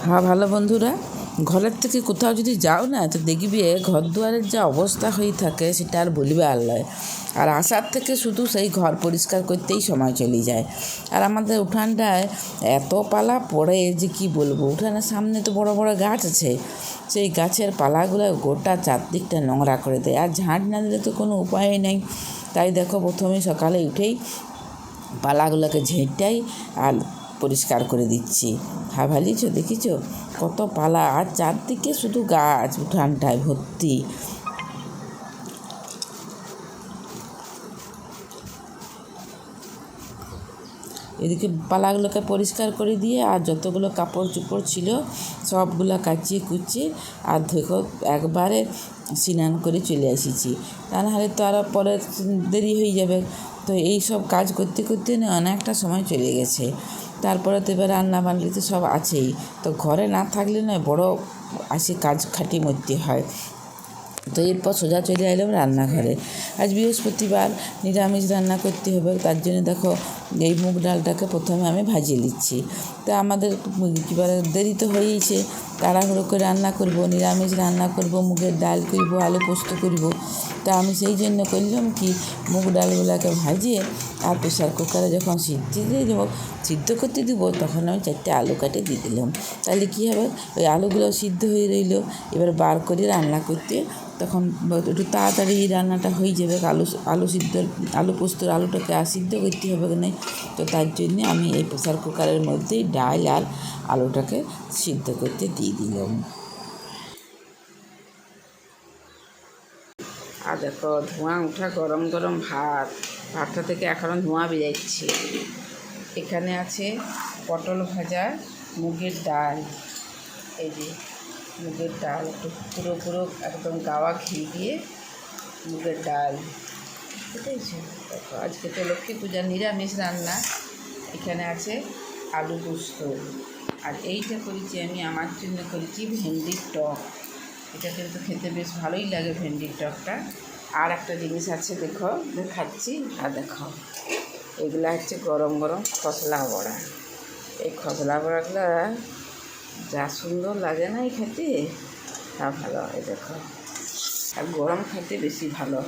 হ্যাঁ ভালো বন্ধুরা, ঘরের থেকে কোথাও যদি যাও না তো দেখবি ঘর দুয়ারের যা অবস্থা হয়ে থাকে সেটা আর বলবে আল্লাহ। আর আসার থেকে শুধু সেই ঘর পরিষ্কার করতেই সময় চলে যায়। আর আমাদের উঠানটায় এত পালা পড়ে যে কি বলবো, উঠানের সামনে তো বড় বড় গাছ আছে, সেই গাছের পালাগুলো গোটা চারদিকটা নোংরা করে দেয়। আর ঝাঁট না দিলে তো কোনো উপায় নেই। তাই দেখো, প্রথমে সকালে উঠেই পালাগুলোকে ঝেঁটাই আর পরিষ্কার করে দিচ্ছি। ভালিছো দেখিছো কত পালা, আর চারদিকে শুধু গাছ, উঠানটায় ভর্তি। এদিকে পালাগুলোকে পরিষ্কার করে দিয়ে আর যতগুলো কাপড় চোপড় ছিল সবগুলো কাচিয়ে কুচিয়ে আর ধুয়ে একবারে স্নান করে চলে এসেছি। তা নাহলে তো আরও পরে দেরি হয়ে যাবে। তো এই সব কাজ করতে করতে না অনেকটা সময় চলে গেছে। তারপরে তো এবার রান্না বান্না তো সব আছেই, তো ঘরে না থাকলে না বড় আসে কাজ খাটি মরতে হয়। তো এরপর সোজা চলে এলাম রান্নাঘরে। আজ বৃহস্পতিবার, নিরামিষ রান্না করতে হবে। তার জন্য দেখো, এই মুগ ডালটাকে প্রথমে আমি ভাজিয়ে নিচ্ছি। তা আমাদের এবারে দেরি তো হয়েইছে, তাড়াহুড়ো করে রান্না করব, নিরামিষ রান্না করব, মুগের ডাল করব, আলু পোস্ত করব। তা আমি সেই জন্য করলাম কি, মুগ ডালগুলোকে ভাজিয়ে আর প্রেশার কুকারে যখন সিদ্ধ করতে দেবো তখন আমি 4টে আলু কাটে দিয়ে দিলাম। তাহলে কী হবে, ওই আলুগুলো সিদ্ধ হয়ে রইল। এবার বার করে রান্না করতে তখন একটু তাড়াতাড়ি রান্নাটা হয়ে যাবে। আলু পোস্তর আলুটাকে আর সিদ্ধ করতে হবে না। তো তার জন্যে আমি এই প্রেশার কুকারের মধ্যেই ডাল আর আলুটাকে সিদ্ধ করতে দিয়ে দিলাম। আর দেখো, ধোঁয়া ওঠা গরম গরম ভাতটা থেকে এখনও ধোঁয়া বেরোচ্ছে। এখানে আছে পটল ভাজা, মুগের ডাল। এই যে মুগের ডাল, একটু পুরো একদম গাওয়া ঘি দিয়ে মুগের ডাল, বুঝেছি। দেখো, আজকে তো লক্ষ্মী পূজার নিরামিষ রান্না। এখানে আছে আলু পোস্ত, আর এইটা করেছি আমি আমার জন্য করেছি ভেন্ডির টক। এটা কিন্তু খেতে বেশ ভালোই লাগে ভেন্ডির টকটা। আর একটা জিনিস আছে, দেখো দেখাচ্ছি। আর দেখো, এগুলো হচ্ছে গরম গরম খসলা বড়া। এই খসলা বড়াগুলো যা সুন্দর লাগে না এই খেতে, তা ভালো। এই দেখো, আর গরম খেতে বেশি ভালো।